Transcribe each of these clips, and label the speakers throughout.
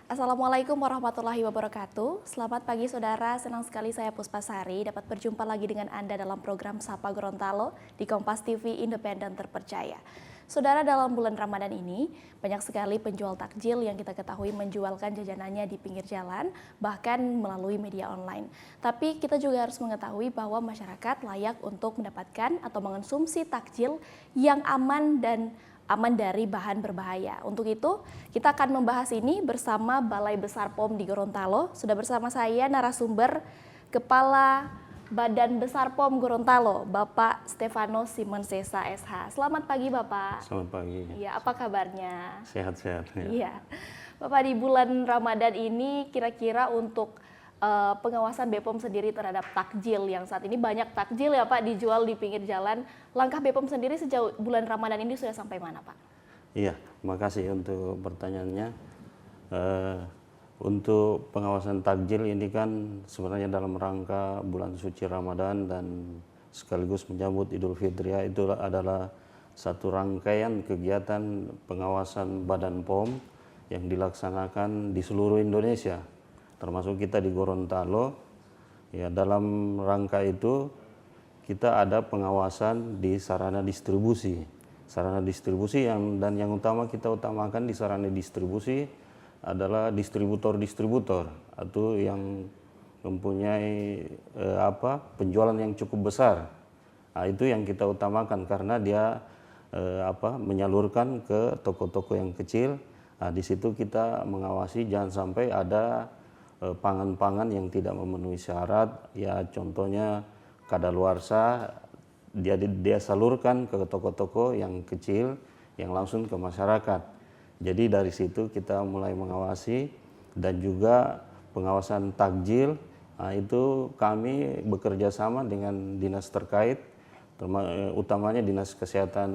Speaker 1: Assalamualaikum warahmatullahi wabarakatuh. Selamat pagi saudara, senang sekali saya Puspasari dapat berjumpa lagi dengan Anda dalam program Sapa Gorontalo di Kompas TV Independen Terpercaya. Saudara, dalam bulan Ramadan ini banyak sekali penjual takjil yang kita ketahui menjualkan jajanannya di pinggir jalan, bahkan melalui media online. Tapi kita juga harus mengetahui bahwa masyarakat layak untuk mendapatkan atau mengonsumsi takjil yang aman dari bahan berbahaya. Untuk itu, kita akan membahas ini bersama Balai Besar POM di Gorontalo. Sudah bersama saya narasumber Kepala Badan Besar POM Gorontalo, Bapak Stefano Simonsesa SH. Selamat pagi, Bapak.
Speaker 2: Selamat pagi.
Speaker 1: Ya, apa kabarnya?
Speaker 2: Sehat-sehat. Ya.
Speaker 1: Iya. Bapak, di bulan Ramadan ini kira-kira untuk pengawasan BPOM sendiri terhadap takjil yang saat ini banyak takjil ya Pak dijual di pinggir jalan. Langkah BPOM sendiri sejauh bulan Ramadan ini sudah sampai mana Pak?
Speaker 2: Iya, makasih untuk pertanyaannya. Untuk pengawasan takjil ini kan sebenarnya dalam rangka bulan suci Ramadan dan sekaligus menyambut Idul Fitri, itu adalah satu rangkaian kegiatan pengawasan Badan POM yang dilaksanakan di seluruh Indonesia, termasuk kita di Gorontalo. Ya, dalam rangka itu kita ada pengawasan di sarana distribusi. Sarana distribusi yang utama kita utamakan di sarana distribusi adalah distributor-distributor atau yang mempunyai penjualan yang cukup besar. Nah, itu yang kita utamakan karena dia menyalurkan ke toko-toko yang kecil. Nah, di situ kita mengawasi jangan sampai ada pangan-pangan yang tidak memenuhi syarat, ya contohnya kadaluarsa dia salurkan ke toko-toko yang kecil yang langsung ke masyarakat. Jadi dari situ kita mulai mengawasi dan juga pengawasan takjil. Nah, itu kami bekerja sama dengan dinas terkait, utamanya dinas kesehatan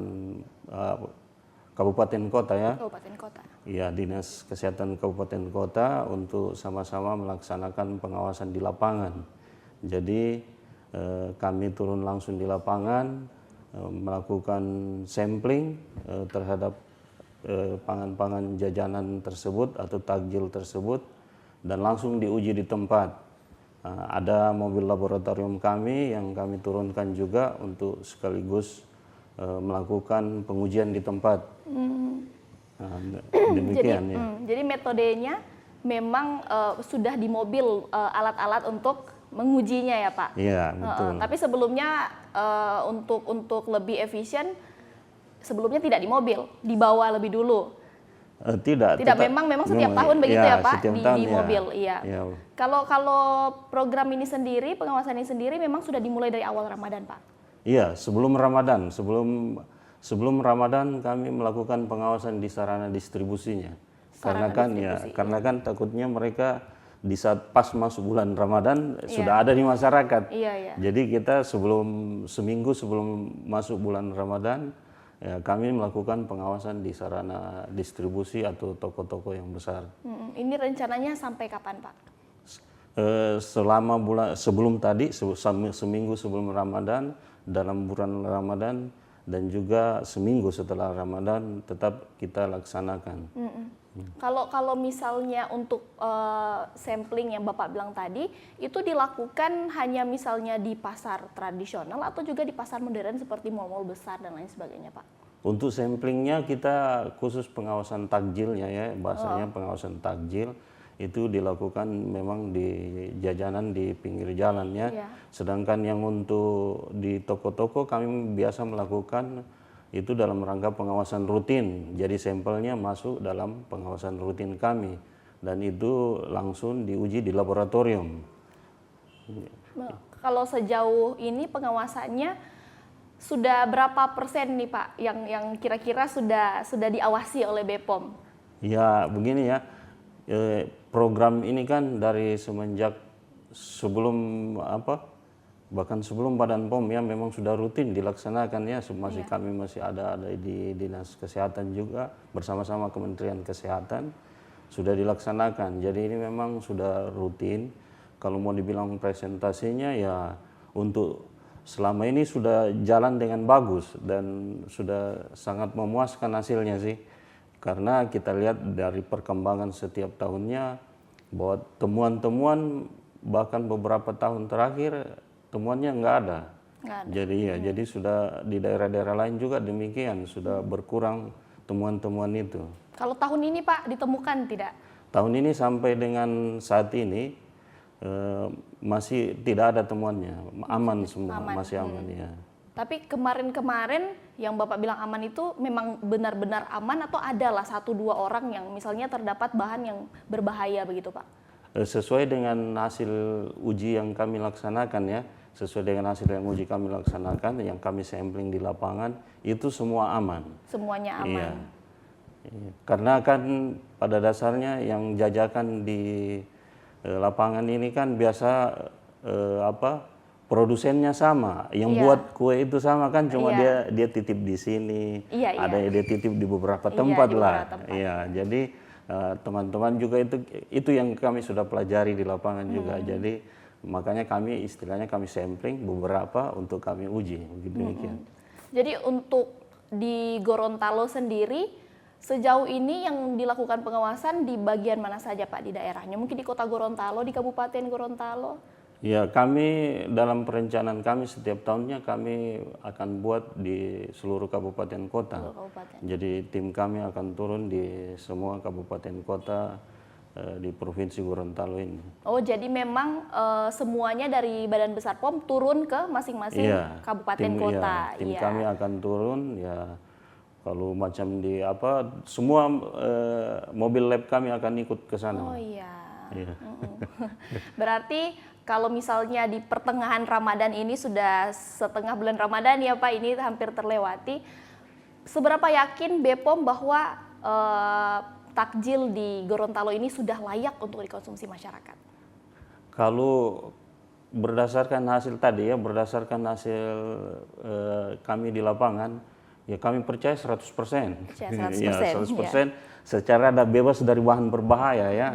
Speaker 2: Kabupaten Kota ya.
Speaker 1: Kabupaten Kota.
Speaker 2: Ya, dinas kesehatan Kabupaten Kota untuk sama-sama melaksanakan pengawasan di lapangan. Jadi kami turun langsung di lapangan, melakukan sampling terhadap pangan-pangan jajanan tersebut atau takjil tersebut dan langsung diuji di tempat. Ada mobil laboratorium kami yang kami turunkan juga untuk sekaligus melakukan pengujian di tempat. Demikian
Speaker 1: jadi,
Speaker 2: ya.
Speaker 1: Jadi metodenya memang sudah di mobil alat-alat untuk mengujinya ya Pak.
Speaker 2: Iya, betul.
Speaker 1: Tapi sebelumnya untuk lebih efisien, sebelumnya tidak di mobil, dibawa lebih dulu.
Speaker 2: Tidak.
Speaker 1: Memang setiap tahun begitu ya Pak di mobil. Iya.
Speaker 2: Ya.
Speaker 1: Kalau program ini sendiri, pengawasan ini sendiri memang sudah dimulai dari awal Ramadan Pak.
Speaker 2: Iya, sebelum Ramadan, sebelum Ramadan kami melakukan pengawasan di sarana distribusinya. Karena kan takutnya mereka di saat pas masuk bulan Ramadan sudah ada di masyarakat.
Speaker 1: Iya.
Speaker 2: Jadi kita seminggu sebelum masuk bulan Ramadan, ya, kami melakukan pengawasan di sarana distribusi atau toko-toko yang besar.
Speaker 1: Ini rencananya sampai kapan Pak?
Speaker 2: Seminggu sebelum Ramadan, dalam bulan Ramadan, dan juga seminggu setelah Ramadan tetap kita laksanakan.
Speaker 1: Kalau misalnya untuk sampling yang Bapak bilang tadi, itu dilakukan hanya misalnya di pasar tradisional atau juga di pasar modern seperti mal-mal besar dan lain sebagainya Pak?
Speaker 2: Untuk samplingnya kita khusus pengawasan takjilnya ya, bahasanya pengawasan takjil itu dilakukan memang di jajanan di pinggir jalan ya. Sedangkan yang untuk di toko-toko kami biasa melakukan itu dalam rangka pengawasan rutin. Jadi sampelnya masuk dalam pengawasan rutin kami dan itu langsung diuji di laboratorium.
Speaker 1: Kalau sejauh ini pengawasannya sudah berapa persen nih Pak yang kira-kira sudah diawasi oleh BPOM?
Speaker 2: Ya begini ya, program ini kan dari semenjak bahkan sebelum Badan POM ya memang sudah rutin dilaksanakan ya. Kami masih ada di Dinas Kesehatan juga bersama-sama Kementerian Kesehatan sudah dilaksanakan. Jadi ini memang sudah rutin. Kalau mau dibilang presentasinya ya untuk selama ini sudah jalan dengan bagus dan sudah sangat memuaskan hasilnya sih. karena kita lihat dari perkembangan setiap tahunnya bahwa temuan-temuan bahkan beberapa tahun terakhir temuannya nggak ada.
Speaker 1: Nggak ada.
Speaker 2: Jadi sudah di daerah-daerah lain juga demikian, sudah berkurang temuan-temuan itu.
Speaker 1: Kalau tahun ini Pak ditemukan tidak?
Speaker 2: Tahun ini sampai dengan saat ini masih tidak ada temuannya, aman semua, masih aman ya.
Speaker 1: Tapi kemarin-kemarin yang Bapak bilang aman itu memang benar-benar aman atau adalah 1-2 orang yang misalnya terdapat bahan yang berbahaya begitu Pak?
Speaker 2: Sesuai dengan hasil uji yang kami laksanakan ya, sesuai dengan hasil yang uji kami laksanakan, yang kami sampling di lapangan, itu semua aman.
Speaker 1: Semuanya aman?
Speaker 2: Iya. Karena kan pada dasarnya yang jajakan di lapangan ini kan biasa produsennya sama, yang buat kue itu sama kan, cuma dia titip di sini, ada yang dia titip di beberapa tempat lah. Iya, jadi teman-teman juga itu yang kami sudah pelajari di lapangan juga. Jadi makanya kami istilahnya kami sampling beberapa untuk kami uji, begitu demikian.
Speaker 1: Jadi untuk di Gorontalo sendiri sejauh ini yang dilakukan pengawasan di bagian mana saja Pak di daerahnya? Mungkin di Kota Gorontalo, di Kabupaten Gorontalo?
Speaker 2: Ya, kami dalam perencanaan kami setiap tahunnya kami akan buat di seluruh kabupaten kota. Jadi tim kami akan turun di semua kabupaten kota di Provinsi Gorontalo ini.
Speaker 1: Oh, jadi memang semuanya dari Badan Besar POM turun ke masing-masing kabupaten kota.
Speaker 2: Tim kami akan turun ya. Kalau macam di semua mobil lab kami akan ikut ke sana.
Speaker 1: Oh iya. Berarti kalau misalnya di pertengahan Ramadan ini sudah setengah bulan Ramadan ya Pak, ini hampir terlewati. Seberapa yakin BPOM bahwa takjil di Gorontalo ini sudah layak untuk dikonsumsi masyarakat?
Speaker 2: Kalau berdasarkan hasil tadi ya, berdasarkan hasil kami di lapangan, ya kami percaya 100%.
Speaker 1: 100%.
Speaker 2: Ya, 100%. Secara ada bebas dari bahan berbahaya ya.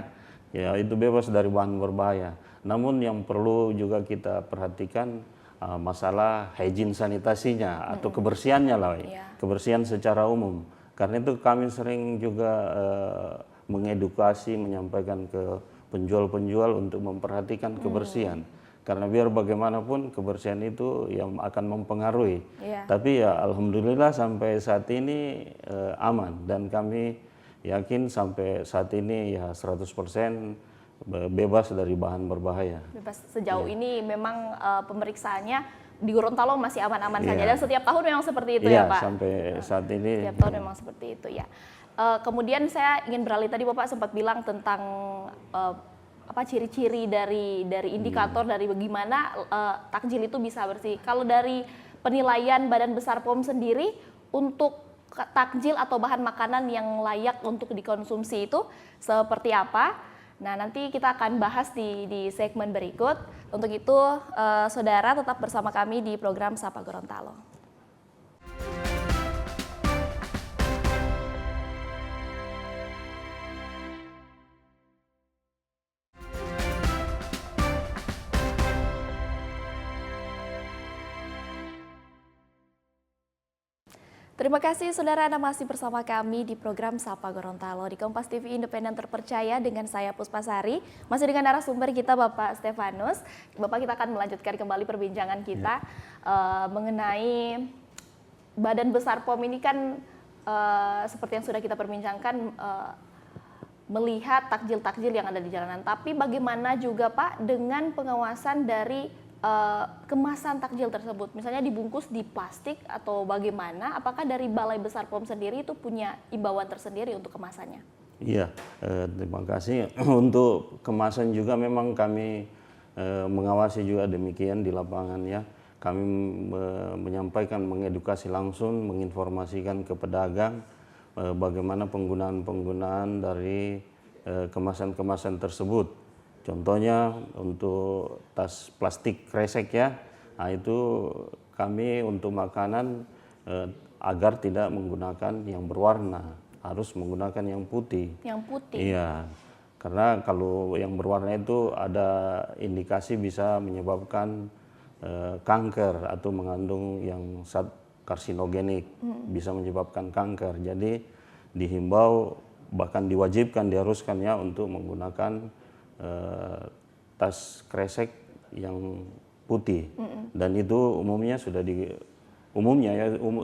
Speaker 2: Ya, itu bebas dari bahan berbahaya. Namun yang perlu juga kita perhatikan masalah hygiene sanitasinya atau kebersihannya lah, kebersihan secara umum. Karena itu kami sering juga mengedukasi, menyampaikan ke penjual-penjual untuk memperhatikan kebersihan. Karena biar bagaimanapun kebersihan itu yang akan mempengaruhi. Tapi ya alhamdulillah sampai saat ini aman, dan kami yakin sampai saat ini ya 100% bebas dari bahan berbahaya.
Speaker 1: Bebas sejauh ini memang pemeriksaannya di Gorontalo masih aman-aman saja, dan setiap tahun memang seperti itu ya Pak?
Speaker 2: Sampai saat ini.
Speaker 1: Setiap tahun memang seperti itu ya. Kemudian saya ingin beralih, tadi Bapak sempat bilang tentang ciri-ciri dari indikator dari bagaimana takjil itu bisa bersih. Kalau dari penilaian Badan Besar POM sendiri untuk takjil atau bahan makanan yang layak untuk dikonsumsi itu seperti apa? Nah, nanti kita akan bahas di segmen berikut. Untuk itu, saudara tetap bersama kami di program Sapa Gorontalo. Terima kasih saudara, Anda masih bersama kami di program Sapa Gorontalo di Kompas TV Independen Terpercaya dengan saya Puspasari. Masih dengan narasumber kita Bapak Stefanus. Bapak, kita akan melanjutkan kembali perbincangan kita mengenai Badan Besar POM ini kan seperti yang sudah kita perbincangkan, melihat takjil-takjil yang ada di jalanan. Tapi bagaimana juga Pak dengan pengawasan dari kemasan takjil tersebut, misalnya dibungkus di plastik atau bagaimana? Apakah dari Balai Besar POM sendiri itu punya imbauan tersendiri untuk kemasannya?
Speaker 2: Iya, terima kasih. Untuk kemasan juga memang kami mengawasi juga demikian di lapangan ya. Kami menyampaikan, mengedukasi langsung, menginformasikan ke pedagang bagaimana penggunaan-penggunaan dari kemasan-kemasan tersebut. Contohnya untuk tas plastik kresek ya, nah itu kami untuk makanan agar tidak menggunakan yang berwarna, harus menggunakan yang putih.
Speaker 1: Yang putih?
Speaker 2: Iya, karena kalau yang berwarna itu ada indikasi bisa menyebabkan kanker atau mengandung yang zat karsinogenik, bisa menyebabkan kanker. Jadi dihimbau bahkan diwajibkan diharuskan ya untuk menggunakan tas kresek yang putih dan itu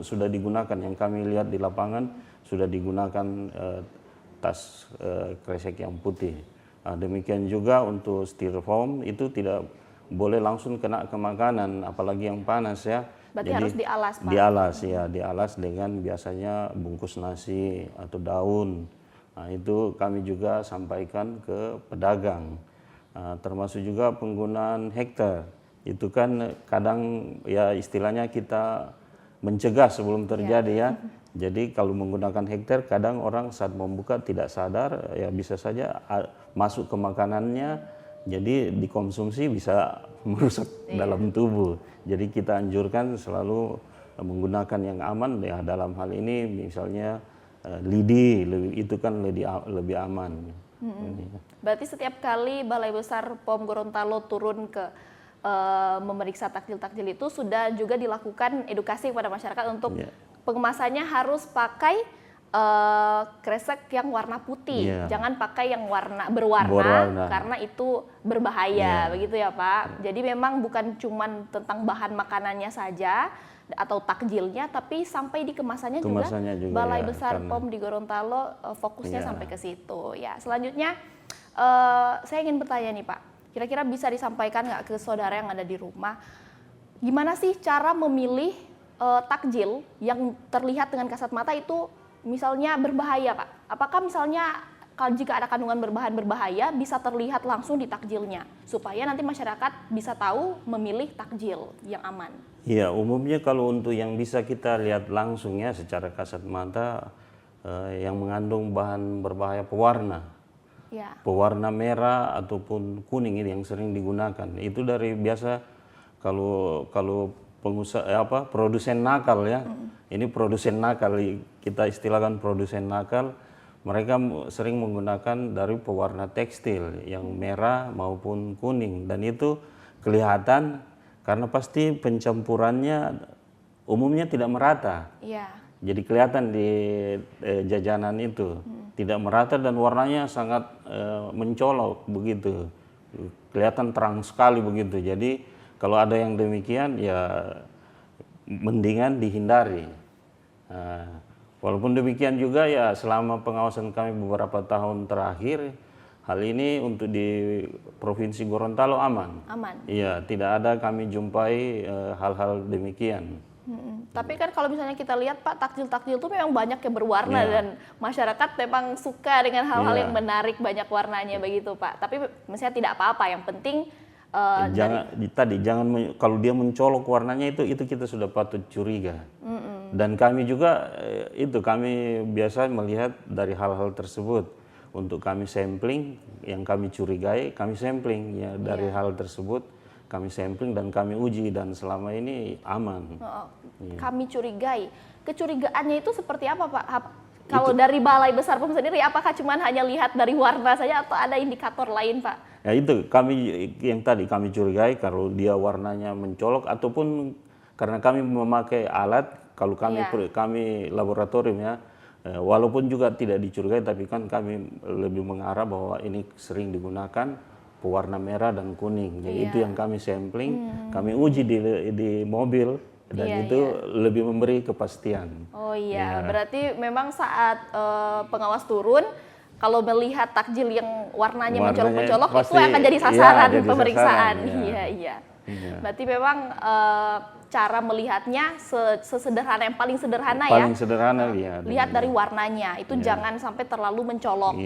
Speaker 2: sudah digunakan yang kami lihat di lapangan sudah digunakan tas kresek yang putih. Demikian juga untuk styrofoam itu tidak boleh langsung kena ke makanan apalagi yang panas ya.
Speaker 1: Berarti
Speaker 2: jadi
Speaker 1: harus dialas, Pak.
Speaker 2: Dialas dengan biasanya bungkus nasi atau daun. Nah, itu kami juga sampaikan ke pedagang. Termasuk juga penggunaan hektar. Itu kan kadang ya istilahnya kita mencegah sebelum terjadi ya. Jadi kalau menggunakan hektar kadang orang saat membuka tidak sadar ya bisa saja masuk ke makanannya jadi dikonsumsi bisa merusak dalam tubuh. Jadi kita anjurkan selalu menggunakan yang aman ya dalam hal ini misalnya lidi itu kan lebih aman.
Speaker 1: Berarti setiap kali Balai Besar POM Gorontalo turun ke memeriksa takjil-takjil itu sudah juga dilakukan edukasi kepada masyarakat untuk pengemasannya harus pakai kresek yang warna putih, jangan pakai yang berwarna karena itu berbahaya, begitu ya Pak. Jadi memang bukan cuma tentang bahan makanannya saja atau takjilnya, tapi sampai di kemasannya juga Balai Besar POM di Gorontalo fokusnya sampai ke situ. Ya, selanjutnya saya ingin bertanya nih Pak, kira-kira bisa disampaikan nggak ke saudara yang ada di rumah, gimana sih cara memilih takjil yang terlihat dengan kasat mata itu misalnya berbahaya Pak? Apakah misalnya kalau jika ada kandungan berbahan berbahaya bisa terlihat langsung di takjilnya supaya nanti masyarakat bisa tahu memilih takjil yang aman?
Speaker 2: Iya, umumnya kalau untuk yang bisa kita lihat langsung ya secara kasat mata yang mengandung bahan berbahaya pewarna. Pewarna merah ataupun kuning ini yang sering digunakan. Itu dari biasa kalau produsen nakal ya. Ini produsen nakal, kita istilahkan produsen nakal. Mereka sering menggunakan dari pewarna tekstil yang merah maupun kuning dan itu kelihatan karena pasti pencampurannya umumnya tidak merata. Jadi kelihatan di jajanan itu tidak merata dan warnanya sangat mencolok begitu. Kelihatan terang sekali begitu. Jadi kalau ada yang demikian ya mendingan dihindari. Walaupun demikian juga ya selama pengawasan kami beberapa tahun terakhir hal ini untuk di Provinsi Gorontalo aman. Iya, tidak ada kami jumpai hal-hal demikian.
Speaker 1: Tapi kan kalau misalnya kita lihat Pak, takjil-takjil itu memang banyak yang berwarna dan masyarakat memang suka dengan hal-hal yang menarik banyak warnanya begitu Pak. Tapi misalnya tidak apa-apa, yang penting
Speaker 2: jangan kalau dia mencolok warnanya itu kita sudah patut curiga. Dan kami juga kami biasa melihat dari hal-hal tersebut untuk kami sampling yang kami curigai, kami sampling ya dari hal tersebut kami sampling dan kami uji dan selama ini aman.
Speaker 1: Kami curigai. Kecurigaannya itu seperti apa Pak? Kalau dari Balai Besar POM sendiri apakah cuma hanya lihat dari warna saja atau ada indikator lain Pak?
Speaker 2: Ya itu kami yang tadi kami curigai kalau dia warnanya mencolok ataupun karena kami memakai alat kalau kami laboratorium ya walaupun juga tidak dicurigai tapi kan kami lebih mengarah bahwa ini sering digunakan pewarna merah dan kuning. Jadi itu yang kami sampling, kami uji di mobil dan itu lebih memberi kepastian.
Speaker 1: Berarti memang saat pengawas turun kalau melihat takjil yang warnanya mencolok-mencolok itu akan jadi sasaran pemeriksaan. Berarti memang cara melihatnya sesederhana yang paling sederhana lihat dari warnanya itu jangan sampai terlalu mencolok.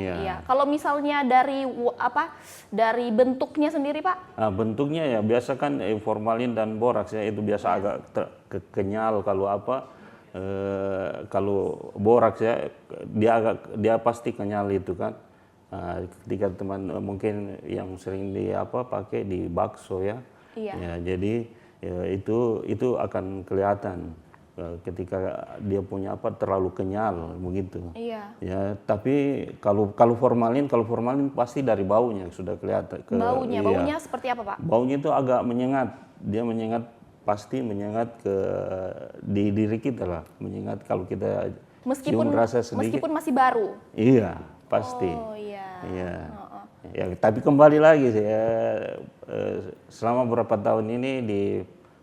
Speaker 1: Kalau misalnya dari bentuknya sendiri Pak?
Speaker 2: Bentuknya ya biasa kan formalin dan boraks ya itu biasa agak kenyal kalau boraks ya dia pasti kenyal itu kan. Ketika teman mungkin yang sering pakai di bakso ya. Jadi itu akan kelihatan ketika dia punya terlalu kenyal begitu. Ya, tapi kalau formalin pasti dari baunya sudah kelihatan.
Speaker 1: Baunya seperti apa Pak?
Speaker 2: Baunya itu agak menyengat. Dia menyengat pasti menyengat di diri kita lah. Menyengat kalau kita
Speaker 1: Meskipun
Speaker 2: rasa sedikit.
Speaker 1: meskipun masih baru.
Speaker 2: Iya, pasti.
Speaker 1: Oh iya.
Speaker 2: Iya. Ya, tapi kembali lagi saya selama beberapa tahun ini di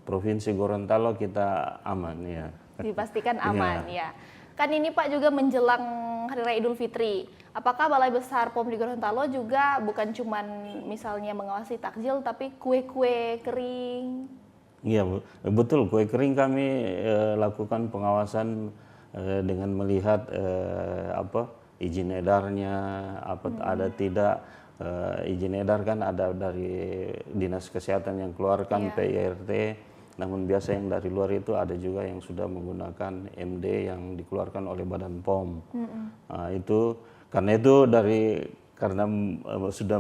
Speaker 2: Provinsi Gorontalo kita aman ya.
Speaker 1: Dipastikan aman ya. Kan ini Pak juga menjelang Hari Raya Idul Fitri. Apakah Balai Besar POM di Gorontalo juga bukan cuman misalnya mengawasi takjil tapi kue-kue kering?
Speaker 2: Iya, betul. Kue kering kami lakukan pengawasan dengan melihat izin edarnya, ada tidak. Izin edar kan ada dari Dinas Kesehatan yang keluarkan PIRT, namun biasa yang dari luar itu ada juga yang sudah menggunakan MD yang dikeluarkan oleh Badan POM. Nah, itu karena itu karena sudah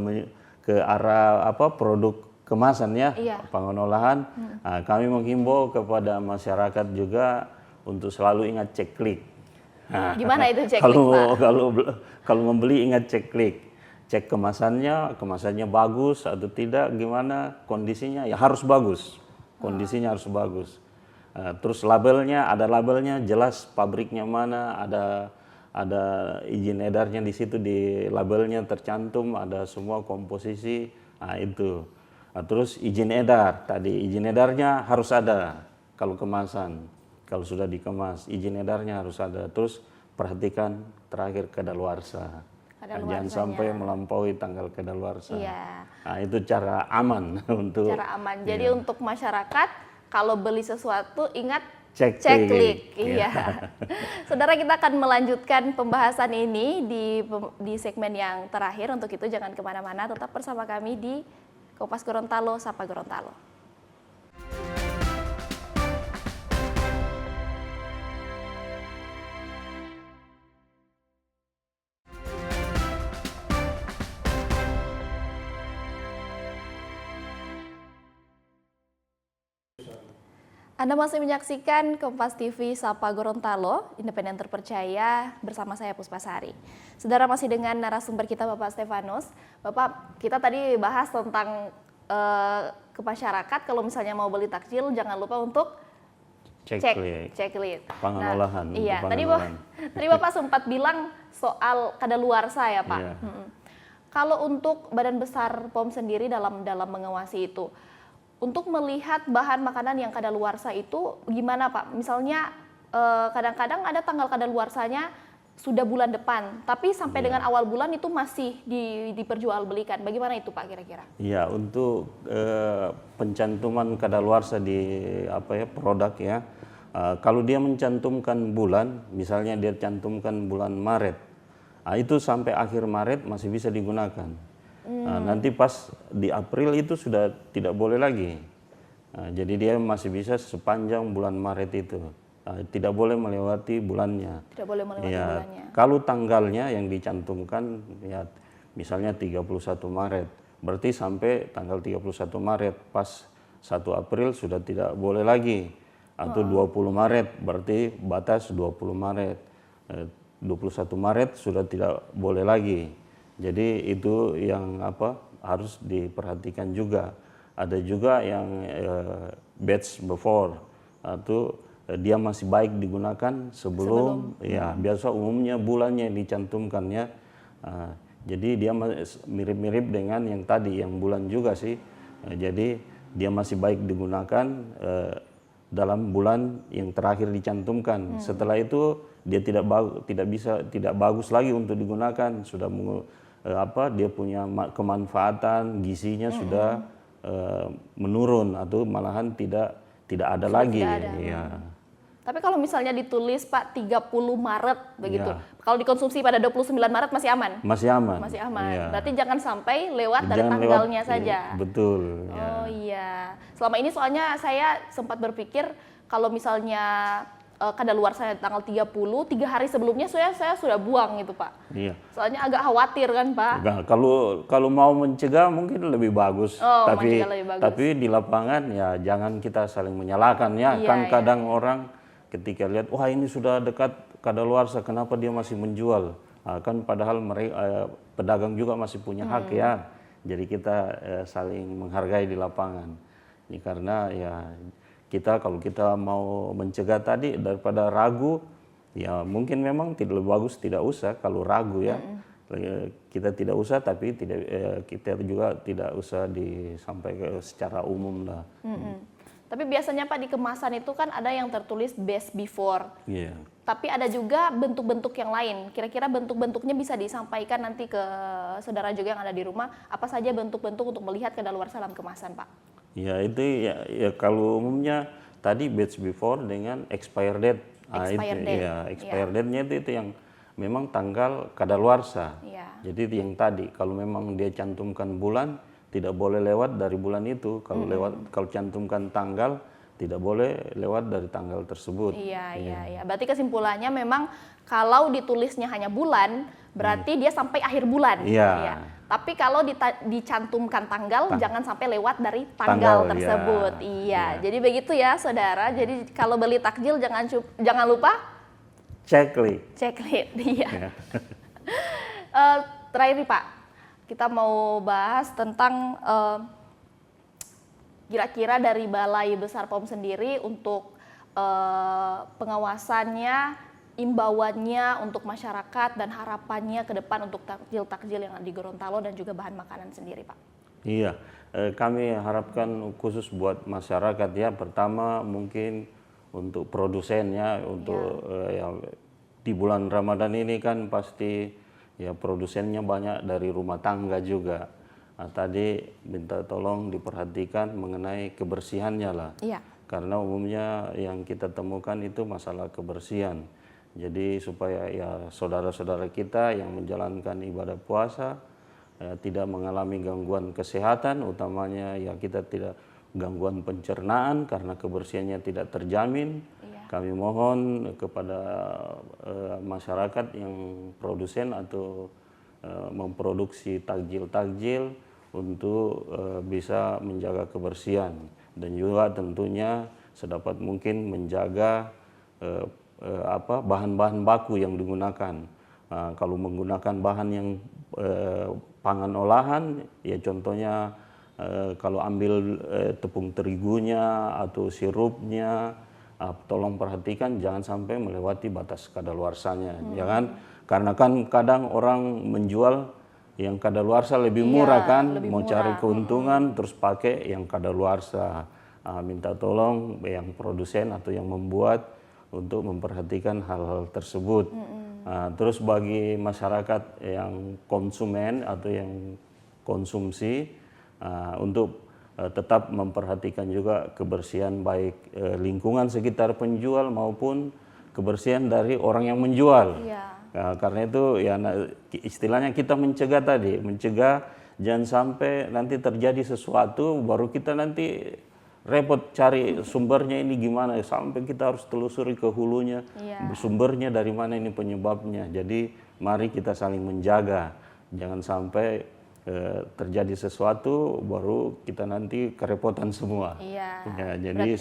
Speaker 2: ke arah produk kemasan ya, pengolahan. Nah, kami menghimbau kepada masyarakat juga untuk selalu ingat cek klik. Nah,
Speaker 1: gimana itu cek klik, Pak?
Speaker 2: Kalau membeli ingat cek klik. Cek kemasannya bagus atau tidak, gimana kondisinya, ya harus bagus. Kondisinya harus bagus. Terus labelnya, ada labelnya jelas pabriknya mana, ada izin edarnya di situ, di labelnya tercantum, ada semua komposisi. Nah, itu. Terus izin edar, tadi izin edarnya harus ada kalau kemasan. Kalau sudah dikemas, izin edarnya harus ada. Terus perhatikan terakhir kadaluarsa. Jangan sampai melampaui tanggal kadaluarsa.
Speaker 1: Iya.
Speaker 2: Nah, itu cara aman untuk.
Speaker 1: Cara aman. Jadi untuk masyarakat kalau beli sesuatu ingat
Speaker 2: cek
Speaker 1: klik. Iya. Saudara, kita akan melanjutkan pembahasan ini di segmen yang terakhir. Untuk itu jangan kemana-mana, tetap bersama kami di Kompas Gorontalo, Sapa Gorontalo. Anda masih menyaksikan Kompas TV Sapa Gorontalo, independen terpercaya, bersama saya Puspasari. Saudara, masih dengan narasumber kita Bapak Stefanus. Bapak, kita tadi bahas tentang ke masyarakat kalau misalnya mau beli takjil jangan lupa untuk cek klik.
Speaker 2: Pengolahan.
Speaker 1: Iya, tadi Bapak sempat bilang soal kadaluarsa ya Pak.
Speaker 2: Iya.
Speaker 1: Kalau untuk Badan Besar POM sendiri dalam mengawasi itu, untuk melihat bahan makanan yang kadaluarsa itu gimana Pak? Misalnya kadang-kadang ada tanggal kadaluarsanya sudah bulan depan, tapi sampai dengan awal bulan itu masih diperjualbelikan. Bagaimana itu Pak kira-kira?
Speaker 2: Ya, untuk pencantuman kadaluarsa di produk ya. Kalau dia mencantumkan bulan, misalnya dia cantumkan bulan Maret, itu sampai akhir Maret masih bisa digunakan. Nanti pas di April itu sudah tidak boleh lagi. Jadi dia masih bisa sepanjang bulan Maret itu. Tidak boleh melewati bulannya.
Speaker 1: Tidak boleh melewati bulannya.
Speaker 2: Kalau tanggalnya yang dicantumkan ya misalnya 31 Maret, berarti sampai tanggal 31 Maret, pas 1 April sudah tidak boleh lagi. Atau 20 Maret, berarti batas 20 Maret. 21 Maret sudah tidak boleh lagi. Jadi itu yang harus diperhatikan juga. Ada juga yang batch before, atau dia masih baik digunakan sebelum. Ya biasa umumnya bulannya yang dicantumkannya. Jadi dia mirip-mirip dengan yang tadi, yang bulan juga sih. Jadi dia masih baik digunakan dalam bulan yang terakhir dicantumkan. Setelah itu dia tidak bagus lagi untuk digunakan. Sudah dia punya kemanfaatan, gizinya sudah menurun atau malahan tidak ada lagi. Ya.
Speaker 1: Tapi kalau misalnya ditulis Pak 30 Maret begitu, kalau dikonsumsi pada 29 Maret masih aman?
Speaker 2: Masih aman.
Speaker 1: Masih aman.
Speaker 2: Ya.
Speaker 1: Berarti jangan sampai lewat dari tanggalnya saja.
Speaker 2: Betul.
Speaker 1: Oh iya. Selama ini soalnya saya sempat berpikir kalau misalnya kadaluarsa tanggal 30, 3 hari sebelumnya saya sudah buang gitu Pak.
Speaker 2: Iya.
Speaker 1: Soalnya agak khawatir kan Pak.
Speaker 2: Nah, kalau mau mencegah mungkin lebih bagus. Tapi di lapangan ya jangan kita saling menyalahkan ya. Kadang orang ketika lihat wah ini sudah dekat kadaluarsa, kenapa dia masih menjual? Kan padahal mereka pedagang juga masih punya hak ya. Jadi kita saling menghargai di lapangan. Ini karena ya kalau kita mau mencegah tadi daripada ragu, Ya mungkin memang tidak lebih bagus tidak usah kalau ragu ya. Kita tidak usah, tapi kita juga tidak usah disampaikan secara umum lah.
Speaker 1: Tapi biasanya Pak di kemasan itu kan ada yang tertulis best before.
Speaker 2: Iya.
Speaker 1: Tapi ada juga bentuk-bentuk yang lain. Kira-kira bentuk-bentuknya bisa disampaikan nanti ke saudara juga yang ada di rumah. Apa saja bentuk-bentuk untuk melihat kadaluarsa dalam kemasan, Pak?
Speaker 2: Ya itu ya kalau umumnya tadi batch before dengan expire date.
Speaker 1: Expire date.
Speaker 2: Ya expire date-nya itu yang memang tanggal kadaluarsa.
Speaker 1: Iya.
Speaker 2: Jadi itu yang tadi kalau memang dia cantumkan bulan tidak boleh lewat dari bulan itu. Kalau cantumkan tanggal tidak boleh lewat dari tanggal tersebut.
Speaker 1: Iya. Berarti kesimpulannya memang kalau ditulisnya hanya bulan, berarti dia sampai akhir bulan.
Speaker 2: Iya.
Speaker 1: Tapi kalau dicantumkan tanggal, jangan sampai lewat dari tanggal tersebut. Iya. Jadi begitu ya, saudara. Jadi kalau beli takjil jangan lupa
Speaker 2: Checklist.
Speaker 1: Iya. Terakhir nih Pak, kita mau bahas tentang kira-kira dari Balai Besar POM sendiri untuk pengawasannya, imbauannya untuk masyarakat dan harapannya ke depan untuk takjil-takjil yang ada di Gorontalo dan juga bahan makanan sendiri, Pak.
Speaker 2: Iya, kami harapkan khusus buat masyarakat ya. Pertama mungkin untuk produsen ya, untuk yang di bulan Ramadan ini kan pasti ya produsennya banyak dari rumah tangga juga. Nah, tadi minta tolong diperhatikan mengenai kebersihannya lah.
Speaker 1: Iya.
Speaker 2: Karena umumnya yang kita temukan itu masalah kebersihan. Jadi supaya ya saudara-saudara kita yang menjalankan ibadah puasa tidak mengalami gangguan kesehatan, utamanya ya kita tidak gangguan pencernaan karena kebersihannya tidak terjamin.
Speaker 1: Iya.
Speaker 2: Kami mohon kepada masyarakat yang produsen atau memproduksi takjil-takjil untuk bisa menjaga kebersihan dan juga tentunya sedapat mungkin menjaga bahan-bahan baku yang digunakan. Kalau menggunakan bahan yang pangan olahan, ya contohnya kalau ambil tepung terigunya atau sirupnya, tolong perhatikan jangan sampai melewati batas kadaluarsanya, ya kan? Karena kan kadang orang menjual yang kadaluarsa lebih murah kan, mau cari keuntungan terus pakai yang kadaluarsa. Minta tolong yang produsen atau yang membuat untuk memperhatikan hal-hal tersebut. Terus bagi masyarakat yang konsumen atau yang konsumsi, untuk tetap memperhatikan juga kebersihan baik lingkungan sekitar penjual maupun kebersihan dari orang yang menjual.
Speaker 1: Iya.
Speaker 2: Karena itu ya istilahnya kita mencegah jangan sampai nanti terjadi sesuatu baru kita nanti repot cari sumbernya ini gimana, sampai kita harus telusuri ke hulunya, sumbernya dari mana ini penyebabnya. Jadi mari kita saling menjaga, jangan sampai terjadi sesuatu baru kita nanti kerepotan semua.
Speaker 1: Iya.
Speaker 2: Ya, jadi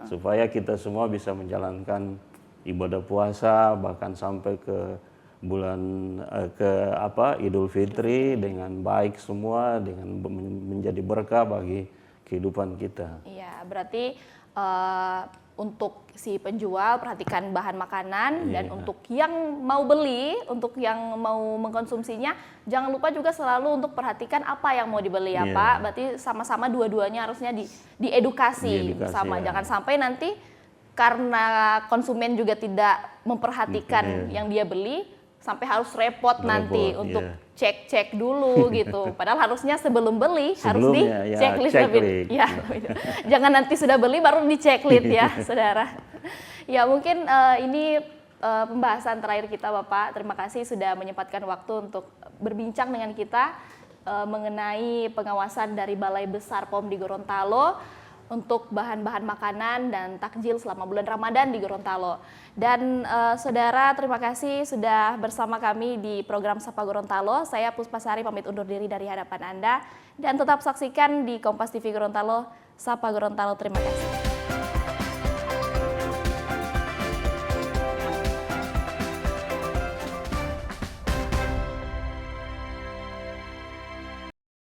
Speaker 2: supaya kita semua bisa menjalankan ibadah puasa bahkan sampai ke bulan Idul Fitri dengan baik semua, dengan menjadi berkah bagi kehidupan kita.
Speaker 1: Iya, berarti untuk si penjual perhatikan bahan makanan dan untuk yang mau beli, untuk yang mau mengkonsumsinya jangan lupa juga selalu untuk perhatikan apa yang mau dibeli ya Pak. Berarti sama-sama dua-duanya harusnya diedukasi bersama. Jangan sampai nanti karena konsumen juga tidak memperhatikan yang dia beli sampai harus repot nanti untuk cek-cek dulu gitu. Padahal harusnya sebelum beli harus di checklist lebih. Ya, jangan nanti sudah beli baru di checklist ya, saudara. Ya mungkin ini pembahasan terakhir kita Bapak. Terima kasih sudah menyempatkan waktu untuk berbincang dengan kita mengenai pengawasan dari Balai Besar POM di Gorontalo untuk bahan-bahan makanan dan takjil selama bulan Ramadan di Gorontalo. Dan saudara, terima kasih sudah bersama kami di program Sapa Gorontalo. Saya Puspasari pamit undur diri dari hadapan Anda dan tetap saksikan di Kompas TV Gorontalo, Sapa Gorontalo. Terima kasih.